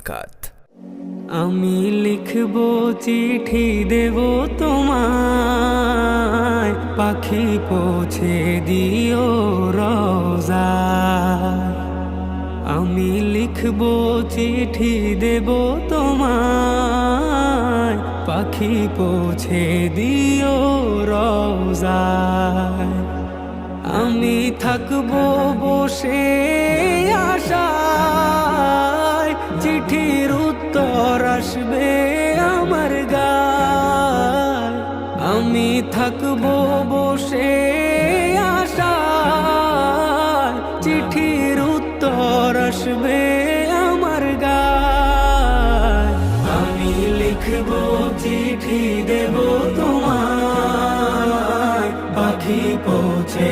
বরকাত। আমি লিখব চিঠি দেব তোমায়, পাখি পৌঁছে দিও রওজায়। আমি লিখব চিঠি দেব তোমায়, পাখি পৌঁছে দিও রওজায়। আমি থাকবো বসে আশায়, চিঠির উত্তর আসবে আমার গায়। আমি থাকবো বসে আশায়, চিঠির উত্তর আসবে আমার গায়। আমি লিখবো চিঠি দেব তোমায়, পাখি পৌঁছে